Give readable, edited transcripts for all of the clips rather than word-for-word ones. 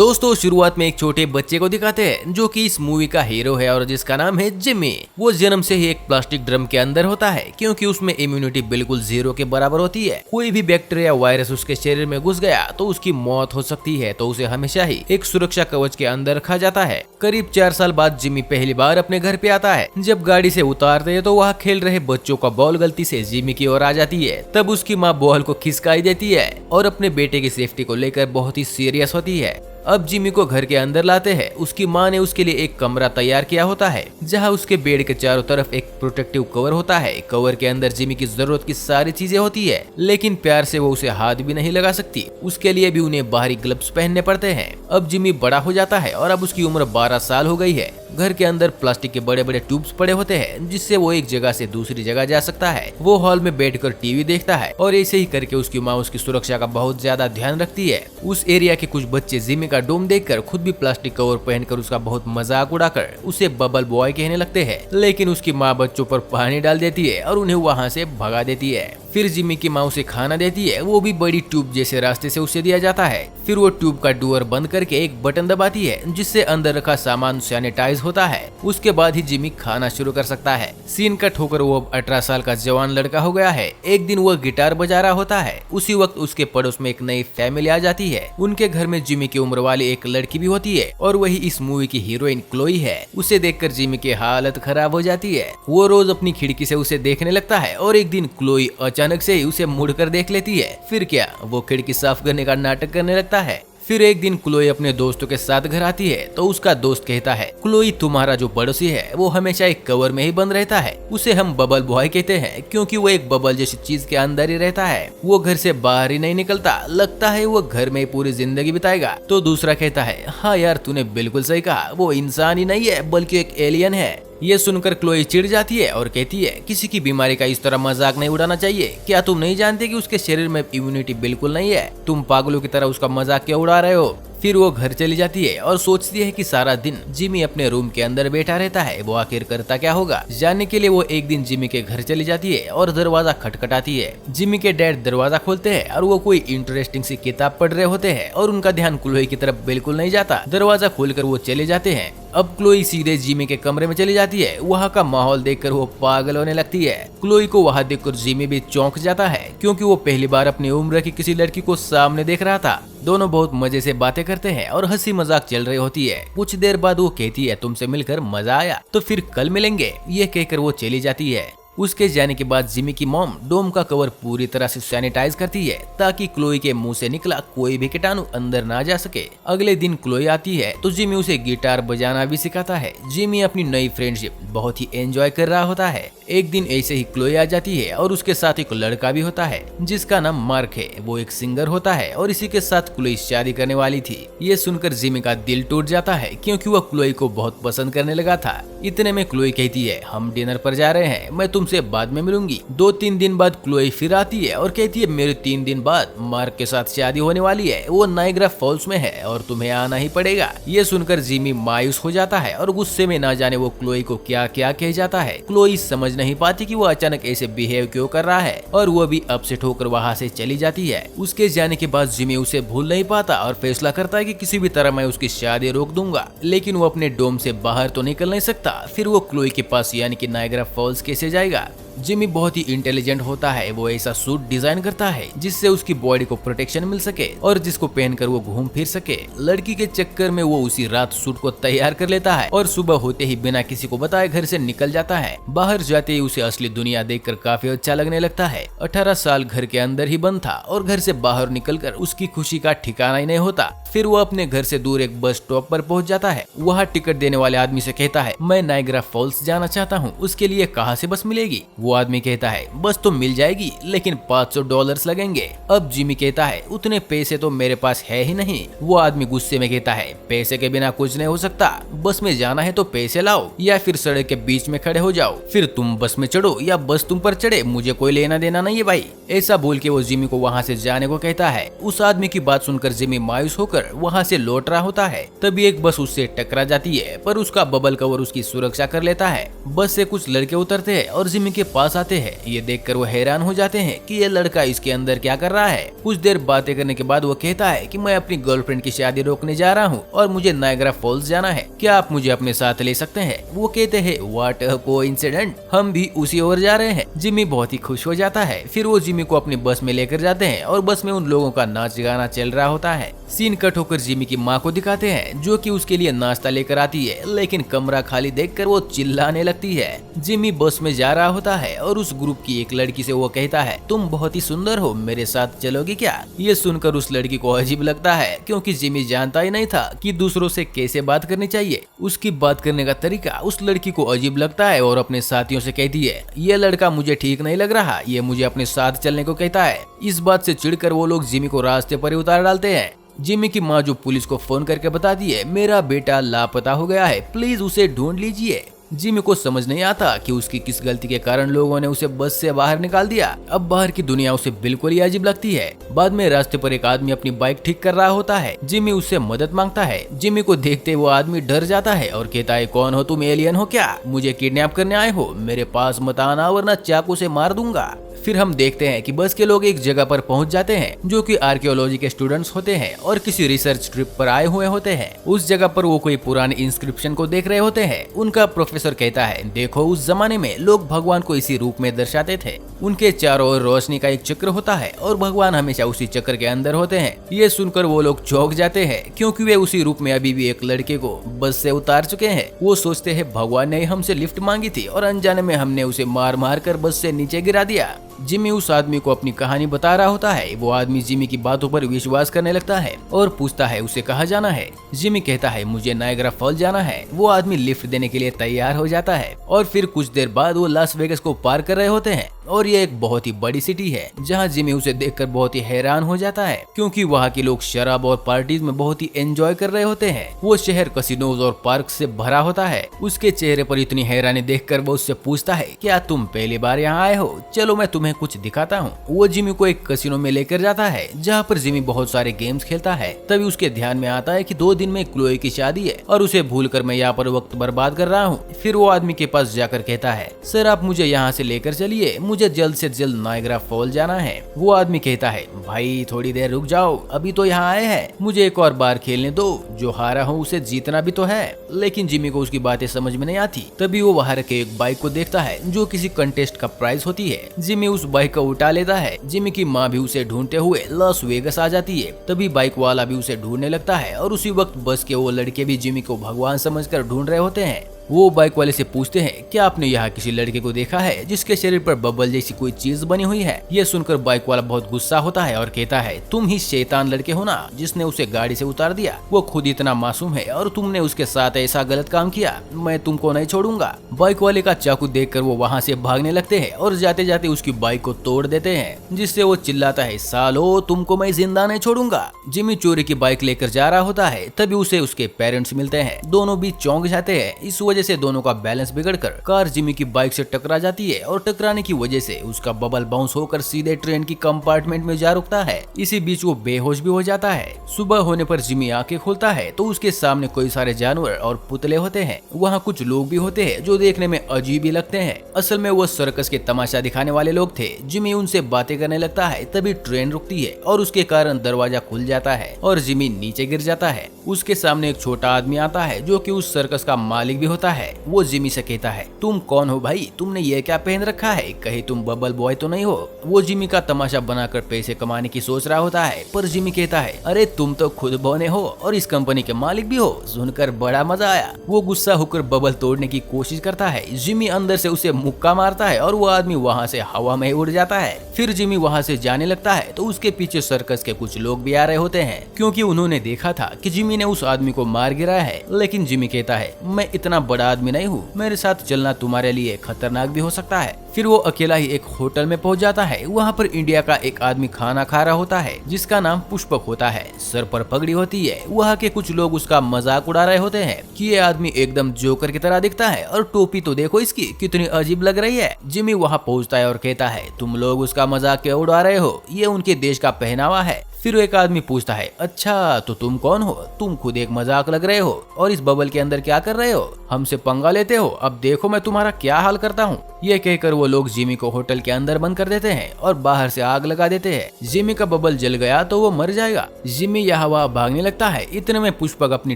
दोस्तों शुरुआत में एक छोटे बच्चे को दिखाते हैं जो कि इस मूवी का हीरो है और जिसका नाम है जिमी। वो जन्म से ही एक प्लास्टिक ड्रम के अंदर होता है क्योंकि उसमें इम्यूनिटी बिल्कुल 0 के बराबर होती है। कोई भी बैक्टीरिया वायरस उसके शरीर में घुस गया तो उसकी मौत हो सकती है, तो उसे हमेशा ही एक सुरक्षा कवच के अंदर रखा जाता है। करीब 4 साल बाद जिमी पहली बार अपने घर पे आता है। जब गाड़ी से उतारते हैं तो वहाँ खेल रहे बच्चों का बॉल गलती से जिमी की ओर आ जाती है। तब उसकी माँ बॉल को खिसकाई देती है और अपने बेटे की सेफ्टी को लेकर बहुत ही सीरियस होती है। अब जिमी को घर के अंदर लाते हैं। उसकी माँ ने उसके लिए एक कमरा तैयार किया होता है जहाँ उसके बेड के चारों तरफ एक प्रोटेक्टिव कवर होता है। कवर के अंदर जिमी की जरूरत की सारी चीजें होती है, लेकिन प्यार से वो उसे हाथ भी नहीं लगा सकती। उसके लिए भी उन्हें बाहरी ग्लव्स पहनने पड़ते हैं। अब जिमी बड़ा हो जाता है और अब उसकी उम्र 12 साल हो गई है। घर के अंदर प्लास्टिक के बड़े बड़े ट्यूब्स पड़े होते हैं जिससे वो एक जगह से दूसरी जगह जा सकता है। वो हॉल में बैठकर टीवी देखता है और ऐसे ही करके उसकी माँ उसकी सुरक्षा का बहुत ज्यादा ध्यान रखती है। उस एरिया के कुछ बच्चे जिमी का डोम देखकर खुद भी प्लास्टिक कवर पहनकर उसका बहुत मजाक उड़ाकर उसे बबल बॉय कहने लगते हैं, लेकिन उसकी माँ बच्चों पर पानी डाल देती है और उन्हें वहाँ से भगा देती है। फिर जिमी की माँ उसे खाना देती है, वो भी बड़ी ट्यूब जैसे रास्ते से उसे दिया जाता है। फिर वो ट्यूब का डोर बंद करके एक बटन दबाती है जिससे अंदर रखा सामान सैनिटाइज होता है। उसके बाद ही जिमी खाना शुरू कर सकता है। सीन कट होकर वो अब 18 साल का जवान लड़का हो गया है। एक दिन वो गिटार बजा रहा होता है। उसी वक्त उसके पड़ोस में एक नई फैमिली आ जाती है। उनके घर में जिमी की उम्र वाली एक लड़की भी होती है और वही इस मूवी की हीरोइन क्लोई है। उसे देखकर जिमी की हालत खराब हो जाती है। वो रोज अपनी खिड़की से उसे देखने लगता है और एक दिन क्लोई अचानक से ही उसे मुड़कर देख लेती है। फिर क्या, वो खिड़की साफ करने का नाटक करने लगता है। फिर एक दिन क्लोई अपने दोस्तों के साथ घर आती है तो उसका दोस्त कहता है, क्लोई तुम्हारा जो पड़ोसी है वो हमेशा एक कवर में ही बंद रहता है। उसे हम बबल बॉय कहते हैं क्योंकि वो एक बबल जैसी चीज के अंदर ही रहता है। वो घर से बाहर ही नहीं निकलता, लगता है वो घर में ही पूरी जिंदगी बिताएगा। तो दूसरा कहता है, हाँ यार तूने बिल्कुल सही कहा, वो इंसान ही नहीं है बल्कि एक एलियन है। ये सुनकर क्लोई चिढ़ जाती है और कहती है, किसी की बीमारी का इस तरह मजाक नहीं उड़ाना चाहिए। क्या तुम नहीं जानते कि उसके शरीर में इम्यूनिटी बिल्कुल नहीं है? तुम पागलों की तरह उसका मजाक क्यों उड़ा रहे हो? फिर वो घर चली जाती है और सोचती है कि सारा दिन जिमी अपने रूम के अंदर बैठा रहता है, वो आखिर करता क्या होगा। जानने के लिए वो एक दिन जिमी के घर चली जाती है और दरवाजा खटखटाती है। जिमी के डैड दरवाजा खोलते हैं और वो कोई इंटरेस्टिंग सी किताब पढ़ रहे होते हैं और उनका ध्यान क्लोई की तरफ बिल्कुल नहीं जाता। दरवाजा खोलकर वो चले जाते हैं। अब क्लोई सीधे जिमी के कमरे में चली जाती है। वहाँ का माहौल देखकर वो पागल होने लगती है। क्लोई को वहाँ देखकर जिमी भी चौंक जाता है क्योंकि वो पहली बार अपनी उम्र की किसी लड़की को सामने देख रहा था। दोनों बहुत मजे से बातें करते हैं और हंसी मजाक चल रही होती है। कुछ देर बाद वो कहती है, तुमसे मिलकर मजा आया, तो फिर कल मिलेंगे। ये कहकर वो चली जाती है। उसके जाने के बाद जिमी की मॉम डोम का कवर पूरी तरह से सैनिटाइज करती है ताकि क्लोई के मुंह से निकला कोई भी कीटाणु अंदर ना जा सके। अगले दिन क्लोई आती है तो जिमी उसे गिटार बजाना भी सिखाता है। जिमी अपनी नई फ्रेंडशिप बहुत ही एंजॉय कर रहा होता है। एक दिन ऐसे ही क्लोई आ जाती है और उसके साथ एक लड़का भी होता है जिसका नाम मार्क है। वो एक सिंगर होता है और इसी के साथ क्लोई शादी करने वाली थी। ये सुनकर जिमी का दिल टूट जाता है क्योंकि वह क्लोई को बहुत पसंद करने लगा था। इतने में क्लोई कहती है, हम डिनर पर जा रहे हैं, मैं तुमसे बाद में मिलूंगी। 2-3 दिन बाद क्लोई फिर आती है और कहती है, मेरे 3 दिन बाद मार्क के साथ शादी होने वाली है, वो नायग्रा फॉल्स में है और तुम्हें आना ही पड़ेगा। ये सुनकर जिमी मायूस हो जाता है और गुस्से में ना जाने वो क्लोई को क्या क्या कह जाता है। क्लोई समझ नहीं पाती कि वो अचानक ऐसे बिहेव क्यों कर रहा है और वो भी अपसेट होकर वहाँ से चली जाती है। उसके जाने के बाद जिमी उसे भूल नहीं पाता और फैसला करता है कि किसी भी तरह मैं उसकी शादी रोक दूंगा, लेकिन वो अपने डोम से बाहर तो निकल नहीं सकता। फिर वो क्लोई के पास यानी कि नायग्रा फॉल्स कैसे जाएगा। जिमी बहुत ही इंटेलिजेंट होता है। वो ऐसा सूट डिजाइन करता है जिससे उसकी बॉडी को प्रोटेक्शन मिल सके और जिसको पहनकर वो घूम फिर सके। लड़की के चक्कर में वो उसी रात सूट को तैयार कर लेता है और सुबह होते ही बिना किसी को बताए घर से निकल जाता है। बाहर जाते ही उसे असली दुनिया देखकर काफी अच्छा लगने लगता है। 18 साल घर के अंदर ही बंद था और घर से बाहर निकलकर उसकी खुशी का ठिकाना ही नहीं होता। फिर वो अपने घर से दूर एक बस स्टॉप पर पहुंच जाता है। वहाँ टिकट देने वाले आदमी से कहता है, मैं नायग्रा फॉल्स जाना चाहता हूँ, उसके लिए कहाँ से बस मिलेगी? वो आदमी कहता है, बस तो मिल जाएगी लेकिन $500 लगेंगे। अब जिमी कहता है, उतने पैसे तो मेरे पास है ही नहीं। वो आदमी गुस्से में कहता है, पैसे के बिना कुछ नहीं हो सकता, बस में जाना है तो पैसे लाओ या फिर सड़क के बीच में खड़े हो जाओ, फिर तुम बस में चढ़ो या बस तुम पर चढ़े, मुझे कोई लेना देना नहीं है भाई। ऐसा बोल के वो जिमी को वहाँ से जाने को कहता है। उस आदमी की बात सुनकर जिमी मायूस होकर वहाँ से लौट रहा होता है। तभी एक बस उससे टकरा जाती है पर उसका बबल कवर उसकी सुरक्षा कर लेता है। बस से कुछ लड़के उतरते हैं और जिमी के पास पास आते हैं। ये देखकर वो हैरान हो जाते हैं कि ये लड़का इसके अंदर क्या कर रहा है। कुछ देर बातें करने के बाद वो कहता है कि मैं अपनी गर्लफ्रेंड की शादी रोकने जा रहा हूँ और मुझे नायग्रा फॉल्स जाना है, क्या आप मुझे अपने साथ ले सकते हैं। वो कहते हैं व्हाट अ कोइंसिडेंट, हम भी उसी ओर जा रहे हैं। जिमी बहुत ही खुश हो जाता है। फिर वो जिमी को अपनी बस में लेकर जाते हैं और बस में उन लोगों का नाच गाना चल रहा होता है। सीन कट होकर जिमी की माँ को दिखाते हैं जो कि उसके लिए नाश्ता लेकर आती है, लेकिन कमरा खाली देखकर वो चिल्लाने लगती है। जिमी बस में जा रहा होता है और उस ग्रुप की एक लड़की से वो कहता है तुम बहुत ही सुंदर हो, मेरे साथ चलोगी क्या। ये सुनकर उस लड़की को अजीब लगता है क्योंकि जिमी जानता ही नहीं था कि दूसरों से कैसे बात करनी चाहिए। उसकी बात करने का तरीका उस लड़की को अजीब लगता है और अपने साथियों से कहती है ये लड़का मुझे ठीक नहीं लग रहा, ये मुझे अपने साथ चलने को कहता है। इस बात से चिढ़कर वो लोग जिमी को रास्ते पर ही उतार डालते हैं। जिमी की माँ जो पुलिस को फोन करके बताती है मेरा बेटा लापता हो गया है, प्लीज उसे ढूंढ लीजिए। जिमी को समझ नहीं आता कि उसकी किस गलती के कारण लोगों ने उसे बस से बाहर निकाल दिया। अब बाहर की दुनिया उसे बिल्कुल ही अजीब लगती है। बाद में रास्ते पर एक आदमी अपनी बाइक ठीक कर रहा होता है। जिमी उससे मदद मांगता है। जिमी को देखते वो आदमी डर जाता है और कहता है कौन हो तुम, एलियन हो क्या, मुझे किडनैप करने आए हो, मेरे पास मत आना वरना चाकू से मार दूंगा। फिर हम देखते हैं कि बस के लोग एक जगह पर पहुंच जाते हैं जो कि आर्कियोलॉजी के स्टूडेंट्स होते हैं और किसी रिसर्च ट्रिप पर आए हुए होते हैं। उस जगह पर वो कोई पुराने इंस्क्रिप्शन को देख रहे होते हैं। उनका प्रोफेसर कहता है देखो उस जमाने में लोग भगवान को इसी रूप में दर्शाते थे। उनके चारों ओर रोशनी का एक चक्र होता है और भगवान हमेशा उसी चक्र के अंदर होते हैं। ये सुनकर वो लोग चौंक जाते हैं क्योंकि वे उसी रूप में अभी भी एक लड़के को बस से उतार चुके हैं। वो सोचते हैं भगवान ने हमसे लिफ्ट मांगी थी और अनजाने में हमने उसे मार मार कर बस से नीचे गिरा दिया। जिमी उस आदमी को अपनी कहानी बता रहा होता है। वो आदमी जिमी की बातों पर विश्वास करने लगता है और पूछता है उसे कहाँ जाना है। जिमी कहता है मुझे नायग्रा फॉल जाना है। वो आदमी लिफ्ट देने के लिए तैयार हो जाता है और फिर कुछ देर बाद वो लास वेगस को पार कर रहे होते हैं और ये एक बहुत ही बड़ी सिटी है जहाँ जिमी उसे देखकर बहुत ही हैरान हो जाता है क्योंकि वहाँ के लोग शराब और पार्टीज में बहुत ही एंजॉय कर रहे होते हैं। वो शहर कसिनोज और पार्क से भरा होता है। उसके चेहरे पर इतनी हैरानी देखकर वो उससे पूछता है क्या तुम पहली बार यहाँ आए हो, चलो मैं तुम्हें कुछ दिखाता हूँ। वो जिमी को एक कसिनो में लेकर जाता है जहाँ पर जिमी बहुत सारे गेम्स खेलता है। तभी उसके ध्यान में आता है कि 2 दिन में क्लोए की शादी है और उसे भूलकर मैं यहाँ पर वक्त बर्बाद कर रहा हूँ। फिर वो आदमी के पास जाकर कहता है सर आप मुझे यहाँ से लेकर चलिए, मुझे जल्द से जल्द नायग्रा फॉल जाना है। वो आदमी कहता है भाई थोड़ी देर रुक जाओ, अभी तो यहाँ आए हैं, मुझे एक और बार खेलने दो, जो हारा हो उसे जीतना भी तो है। लेकिन जिमी को उसकी बातें समझ में नहीं आती। तभी वो बाहर के एक बाइक को देखता है जो किसी कंटेस्ट का प्राइज होती है। जिमी उस बाइक को उठा लेता है। जिमी की माँ भी उसे ढूंढते हुए लास वेगस आ जाती है। तभी बाइक वाला भी उसे ढूंढने लगता है और उसी वक्त बस के वो लड़के भी जिमी को भगवान समझकर ढूंढ रहे होते हैं। वो बाइक वाले से पूछते हैं क्या आपने यहाँ किसी लड़के को देखा है जिसके शरीर पर बबल जैसी कोई चीज बनी हुई है। ये सुनकर बाइक वाला बहुत गुस्सा होता है और कहता है तुम ही शैतान लड़के हो ना जिसने उसे गाड़ी से उतार दिया। वो खुद इतना मासूम है और तुमने उसके साथ ऐसा गलत काम किया, मैं तुमको नहीं छोड़ूंगा। बाइक वाले का चाकू देखकर वो वहाँ से भागने लगते हैं और जाते जाते उसकी बाइक को तोड़ देते हैं, जिससे वो चिल्लाता है सालो तुमको मैं जिंदा नहीं छोड़ूंगा। जिमी चोरी की बाइक लेकर जा रहा होता है। तभी उसे उसके पेरेंट्स मिलते हैं। दोनों भी चौंक जाते हैं। इस वजह से दोनों का बैलेंस बिगड़कर कार जिमी की बाइक से टकरा जाती है और टकराने की वजह से उसका बबल बाउंस होकर सीधे ट्रेन की कंपार्टमेंट में जा रुकता है। इसी बीच वो बेहोश भी हो जाता है। सुबह होने पर जिमी आंखें खोलता है तो उसके सामने कई सारे जानवर और पुतले होते हैं। वहाँ कुछ लोग भी होते हैं जो देखने में अजीब ही लगते हैं। असल में वो सर्कस के तमाशा दिखाने वाले लोग थे। जिमी उनसे बातें करने लगता है। तभी ट्रेन रुकती है और उसके कारण दरवाजा खुल जाता है और जिमी नीचे गिर जाता है। उसके सामने एक छोटा आदमी आता है जो कि उस सर्कस का मालिक भी होता है। वो जिमी से कहता है तुम कौन हो भाई, तुमने ये क्या पहन रखा है, कहीं तुम बबल बॉय तो नहीं हो। वो जिमी का तमाशा बनाकर पैसे कमाने की सोच रहा होता है पर जिमी कहता है अरे तुम तो खुद बौने हो और इस कंपनी के मालिक भी हो। सुनकर बड़ा मजा आया। वो गुस्सा होकर बबल तोड़ने की कोशिश करता है। जिमी अंदर से उसे मुक्का मारता है और वो आदमी वहाँ से हवा में उड़ जाता है। फिर जिमी वहाँ से जाने लगता है तो उसके पीछे सर्कस के कुछ लोग भी आ रहे होते हैं क्योंकि उन्होंने देखा था कि जिमी ने उस आदमी को मार गिराया है। लेकिन जिमी कहता है मैं इतना बड़ा आदमी नहीं हूँ, मेरे साथ चलना तुम्हारे लिए खतरनाक भी हो सकता है। फिर वो अकेला ही एक होटल में पहुंच जाता है। वहाँ पर इंडिया का एक आदमी खाना खा रहा होता है जिसका नाम पुष्पक होता है। सर पर पगड़ी होती है। वहाँ के कुछ लोग उसका मजाक उड़ा रहे होते हैं कि ये आदमी एकदम जोकर की तरह दिखता है और टोपी तो देखो इसकी कितनी अजीब लग रही है। जिमी वहाँ पहुँचता है और कहता है तुम लोग उसका मजाक क्यों उड़ा रहे हो, ये उनके देश का पहनावा है। फिर एक आदमी पूछता है, अच्छा तो तुम कौन हो? तुम खुद एक मजाक लग रहे हो और इस बबल के अंदर क्या कर रहे हो? हमसे पंगा लेते हो? अब देखो मैं तुम्हारा क्या हाल करता हूँ। ये कहकर वो लोग जिमी को होटल के अंदर बंद कर देते हैं और बाहर से आग लगा देते हैं। जिमी का बबल जल गया तो वो मर जाएगा। जिमी यहाँ वहाँ भागने लगता है। इतने में पुष्पक अपनी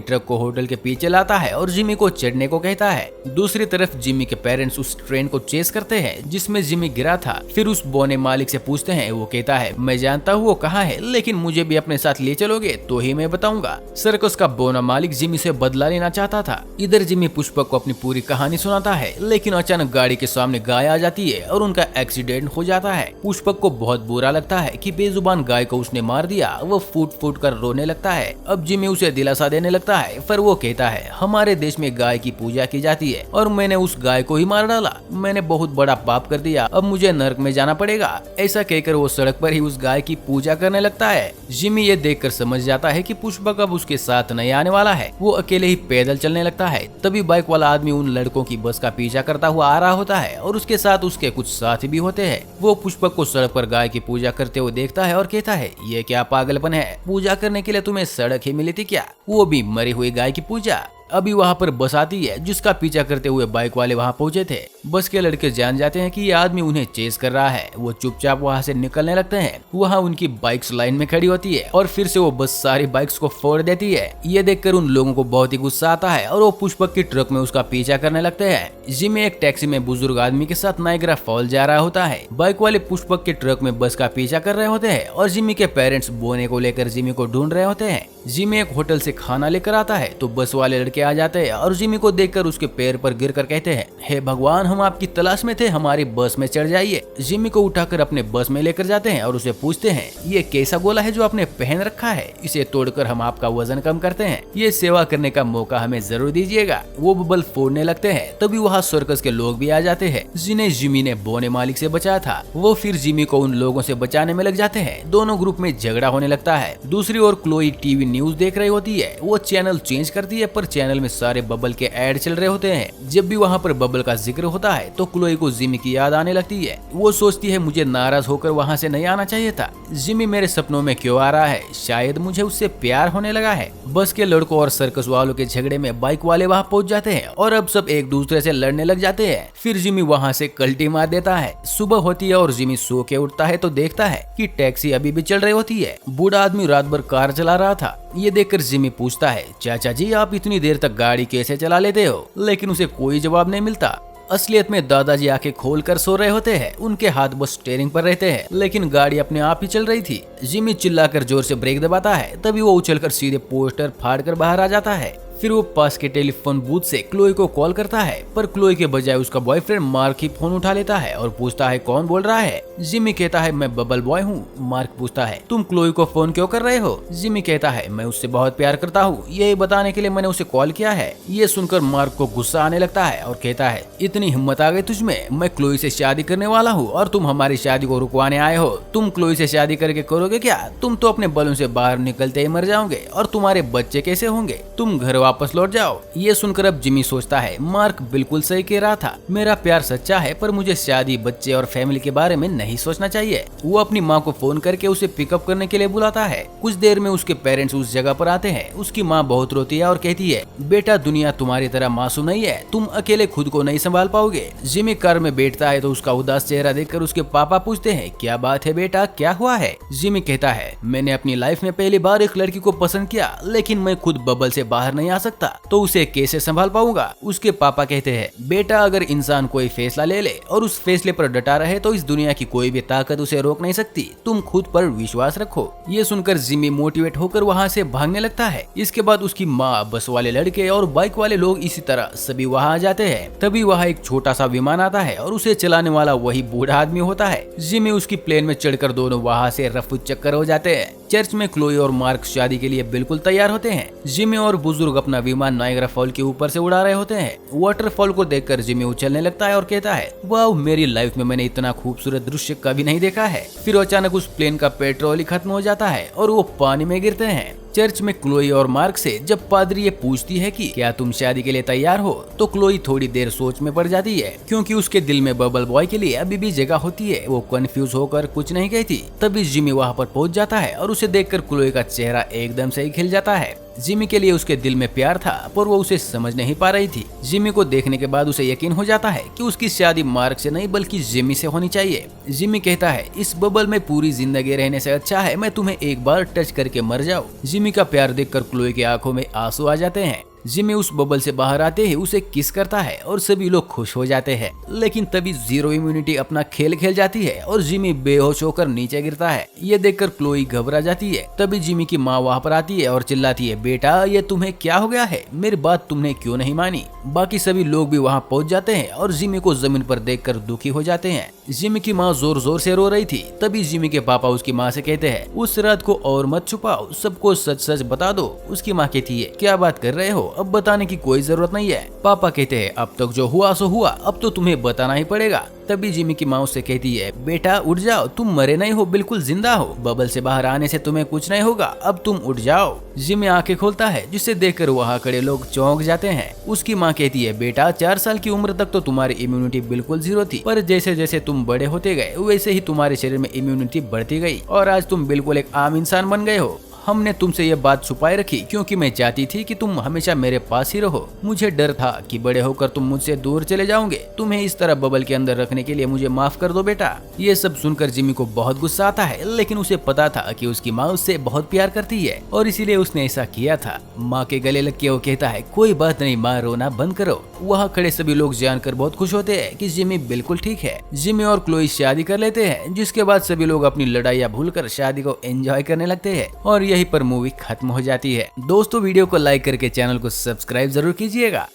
ट्रक को होटल के पीछे लाता है और जिमी को चढ़ने को कहता है। दूसरी तरफ जिमी के पेरेंट्स उस ट्रेन को चेस करते हैं जिसमें जिमी गिरा था। फिर उस बोने मालिक से पूछते हैं। वो कहता है, मैं जानता हूँ वो कहाँ है, लेकिन मुझे भी अपने साथ ले चलोगे तो ही मैं बताऊंगा। सर्कस का बोना मालिक जिमी से बदला लेना चाहता था। इधर जिमी पुष्पक को अपनी पूरी कहानी सुनाता है, लेकिन अचानक गाड़ी के सामने गाय आ जाती है और उनका एक्सीडेंट हो जाता है। पुष्पक को बहुत बुरा लगता है कि बेजुबान गाय को उसने मार दिया। वो फूट फूट कर रोने लगता है। अब जिमी उसे दिलासा देने लगता है, पर वो कहता है, हमारे देश में गाय की पूजा की जाती है और मैंने उस गाय को ही मार डाला। मैंने बहुत बड़ा पाप कर दिया, अब मुझे नरक में जाना पड़ेगा। ऐसा कहकर वो सड़क पर ही उस गाय की पूजा करने लगता है। जिमी ये देखकर समझ जाता है कि पुष्पक अब उसके साथ नहीं आने वाला है। वो अकेले ही पैदल चलने लगता है। तभी बाइक वाला आदमी उन लड़कों की बस का पीछा करता हुआ आ रहा होता है और उसके साथ उसके कुछ साथी भी होते हैं। वो पुष्पक को सड़क पर गाय की पूजा करते हुए देखता है और कहता है, ये क्या पागलपन है? पूजा करने के लिए तुम्हें सड़क ही मिली थी क्या? वो भी मरी हुई गाय की पूजा। अभी वहाँ पर बस आती है जिसका पीछा करते हुए बाइक वाले वहाँ पहुँचे थे। बस के लड़के जान जाते हैं कि ये आदमी उन्हें चेस कर रहा है। वो चुपचाप वहाँ से निकलने लगते हैं। वहाँ उनकी बाइक्स लाइन में खड़ी होती है और फिर से वो बस सारी बाइक्स को फोड़ देती है। ये देखकर उन लोगों को बहुत ही गुस्सा आता है और वो पुष्पक की ट्रक में उसका पीछा करने लगते हैं। जिमी एक टैक्सी में बुजुर्ग आदमी के साथ नायग्रा फॉल जा रहा होता है। बाइक वाले पुष्पक के ट्रक में बस का पीछा कर रहे होते हैं और जिमी के पेरेंट्स बोने को लेकर जिमी को ढूंढ रहे होते हैं। जिमी एक होटल से खाना लेकर आता है तो बस वाले लड़के आ जाते हैं और जिमी को देखकर उसके पैर पर गिरकर कहते हैं, हे भगवान, हम आपकी तलाश में थे, हमारी बस में चढ़ जाइए। जिमी को उठाकर अपने बस में लेकर जाते हैं और उसे पूछते हैं, ये कैसा गोला है जो आपने पहन रखा है? इसे तोड़कर हम आपका वजन कम करते हैं। ये सेवा करने का मौका हमें जरूर दीजिएगा। वो बबल फोड़ने लगते हैं। तभी वहाँ सर्कस के लोग भी आ जाते हैं जिन्हें जिमी ने बोने मालिक से बचाया था। वो फिर जिमी को उन लोगों से बचाने में लग जाते हैं। दोनों ग्रुप में झगड़ा होने लगता है। दूसरी ओर क्लोई टीवी न्यूज देख रही होती है। वो चैनल चेंज करती है पर चैनल में सारे बबल के ऐड चल रहे होते हैं। जब भी वहाँ पर बबल का जिक्र होता है तो क्लोई को जिमी की याद आने लगती है। वो सोचती है, मुझे नाराज होकर वहाँ से नहीं आना चाहिए था। जिमी मेरे सपनों में क्यों आ रहा है? शायद मुझे उससे प्यार होने लगा है। बस के लड़कों और सर्कस वालों के झगड़े में बाइक वाले वहाँ पहुँच जाते हैं और अब सब एक दूसरे से लड़ने लग जाते हैं। फिर जिमी वहाँ से कल्टी मार देता है। सुबह होती है और जिमी सो के उठता है तो देखता है कि टैक्सी अभी भी चल रही होती है। बूढ़ा आदमी रात भर कार चला रहा था। ये देखकर जिमी पूछता है, चाचा जी आप इतनी देर तक गाड़ी कैसे चला लेते हो? लेकिन उसे कोई जवाब नहीं मिलता। असलियत में दादाजी आंखें खोलकर सो रहे होते हैं। उनके हाथ बस स्टीयरिंग पर रहते हैं, लेकिन गाड़ी अपने आप ही चल रही थी। जिमी चिल्लाकर जोर से ब्रेक दबाता है। तभी वो उछलकर सीधे पोस्टर फाड़कर बाहर आ जाता है। फिर वो पास के टेलीफोन बूथ से क्लोई को कॉल करता है, पर क्लोई के बजाय उसका बॉयफ्रेंड मार्क ही फोन उठा लेता है और पूछता है, कौन बोल रहा है? जिमी कहता है, मैं बबल बॉय हूँ। मार्क पूछता है, तुम क्लोई को फोन क्यों कर रहे हो? जिमी कहता है, मैं उससे बहुत प्यार करता हूँ, यही बताने के लिए मैंने उसे कॉल किया है। ये सुनकर मार्क को गुस्सा आने लगता है और कहता है, इतनी हिम्मत आ गई तुझमें? मैं क्लोई से शादी करने वाला हूँ और तुम हमारी शादी को रुकवाने आए हो। तुम क्लोई से शादी करके करोगे क्या? तुम तो अपने बलों से बाहर निकलते ही मर जाओगे और तुम्हारे बच्चे कैसे होंगे? तुम घर वापस लौट जाओ। ये सुनकर अब जिमी सोचता है, मार्क बिल्कुल सही कह रहा था। मेरा प्यार सच्चा है, पर मुझे शादी, बच्चे और फैमिली के बारे में नहीं सोचना चाहिए। वो अपनी माँ को फोन करके उसे पिकअप करने के लिए बुलाता है। कुछ देर में उसके पेरेंट्स उस जगह पर आते हैं। उसकी माँ बहुत रोती है और कहती है, बेटा दुनिया तुम्हारी तरह मासूम नहीं है, तुम अकेले खुद को नहीं संभाल पाओगे। जिमी कार में बैठता है तो उसका उदास चेहरा देखकर उसके पापा पूछते हैं, क्या बात है बेटा, क्या हुआ है? जिमी कहता है, मैंने अपनी लाइफ में पहली बार एक लड़की को पसंद किया, लेकिन मैं खुद बबल से बाहर नहीं आ सकता, तो उसे कैसे संभाल पाऊंगा? उसके पापा कहते हैं, बेटा अगर इंसान कोई फैसला ले ले और उस फैसले पर डटा रहे तो इस दुनिया की कोई भी ताकत उसे रोक नहीं सकती। तुम खुद पर विश्वास रखो। ये सुनकर जिमी मोटिवेट होकर वहाँ से भागने लगता है। इसके बाद उसकी माँ, बस वाले लड़के और बाइक वाले लोग इसी तरह सभी वहाँ आ जाते हैं। तभी वहाँ एक छोटा सा विमान आता है और उसे चलाने वाला वही बूढ़ा आदमी होता है। जिमी उसकी प्लेन में चढ़कर दोनों वहाँ से रफू चक्कर हो जाते हैं। चर्च में क्लोई और मार्क शादी के लिए बिल्कुल तैयार होते हैं। जिमी और बुजुर्ग अपना विमान नायग्रा फॉल के ऊपर से उड़ा रहे होते हैं। वाटरफॉल को देखकर जिमी उछलने लगता है और कहता है, वाह, मेरी लाइफ में मैंने इतना खूबसूरत दृश्य कभी नहीं देखा है। फिर अचानक उस प्लेन का पेट्रोल ही खत्म हो जाता है और वो पानी में गिरते हैं। चर्च में क्लोई और मार्क से जब पादरी ये पूछती है कि क्या तुम शादी के लिए तैयार हो, तो क्लोई थोड़ी देर सोच में पड़ जाती है क्योंकि उसके दिल में बबल बॉय के लिए अभी भी जगह होती है। वो कंफ्यूज होकर कुछ नहीं कहती। तभी जिमी वहाँ पर पहुँच जाता है और उसे देखकर क्लोई का चेहरा एकदम से ही खिल जाता है। जिमी के लिए उसके दिल में प्यार था पर वो उसे समझ नहीं पा रही थी। जिमी को देखने के बाद उसे यकीन हो जाता है कि उसकी शादी मार्क से नहीं बल्कि जिमी से होनी चाहिए। जिमी कहता है इस बबल में पूरी जिंदगी रहने से अच्छा है मैं तुम्हें एक बार टच करके मर जाऊं। जिमी का प्यार देखकर क्लोई की आंखों में आंसू आ जाते हैं। जिमी उस बबल से बाहर आते ही उसे किस करता है और सभी लोग खुश हो जाते हैं। लेकिन तभी जीरो इम्यूनिटी अपना खेल खेल जाती है और जिमी बेहोश होकर नीचे गिरता है। ये देखकर क्लोई घबरा जाती है। तभी जिमी की माँ वहाँ पर आती है और चिल्लाती है, बेटा ये तुम्हें क्या हो गया है, मेरी बात तुमने क्यों नहीं मानी। बाकी सभी लोग भी वहाँ पहुँच जाते हैं और जिमी को जमीन पर देखकर दुखी हो जाते हैं। जिमी की माँ जोर जोर से रो रही थी। तभी जिमी के पापा उसकी माँ से कहते हैं उस रात को और मत छुपाओ, सबको सच सच बता दो। उसकी माँ कहती है क्या बात कर रहे हो, अब बताने की कोई जरूरत नहीं है। पापा कहते हैं अब तक जो हुआ सो हुआ, अब तो तुम्हें बताना ही पड़ेगा। तभी जिमी की माँ उससे कहती है बेटा उठ जाओ, तुम मरे नहीं हो, बिल्कुल जिंदा हो। बबल से बाहर आने से तुम्हें कुछ नहीं होगा, अब तुम उठ जाओ। जिमी आंखें खोलता है जिसे देखकर वहाँ खड़े लोग चौंक जाते हैं। उसकी माँ कहती है बेटा 4 साल की उम्र तक तो तुम्हारी इम्यूनिटी बिल्कुल जीरो थी, पर जैसे जैसे तुम बड़े होते गए वैसे ही तुम्हारे शरीर में इम्यूनिटी बढ़ती गई और आज तुम बिल्कुल एक आम इंसान बन गए हो। हमने तुमसे ये बात छुपाए रखी क्योंकि मैं चाहती थी कि तुम हमेशा मेरे पास ही रहो। मुझे डर था कि बड़े होकर तुम मुझसे दूर चले जाओगे। तुम्हें इस तरह बबल के अंदर रखने के लिए मुझे माफ कर दो बेटा। ये सब सुनकर जिमी को बहुत गुस्सा आता है, लेकिन उसे पता था कि उसकी माँ उससे बहुत प्यार करती है और इसीलिए उसने ऐसा किया था। माँ के गले लग के वो कहता है कोई बात नहीं माँ, रोना बंद करो। वहाँ खड़े सभी लोग जानकर बहुत खुश होते हैं कि जिमी बिल्कुल ठीक है। जिमी और क्लोई शादी कर लेते हैं, जिसके बाद सभी लोग अपनी लड़ाइयाँ भूलकर शादी को एंजॉय करने लगते हैं और यहीं पर मूवी खत्म हो जाती है। दोस्तों वीडियो को लाइक करके चैनल को सब्सक्राइब जरूर कीजिएगा।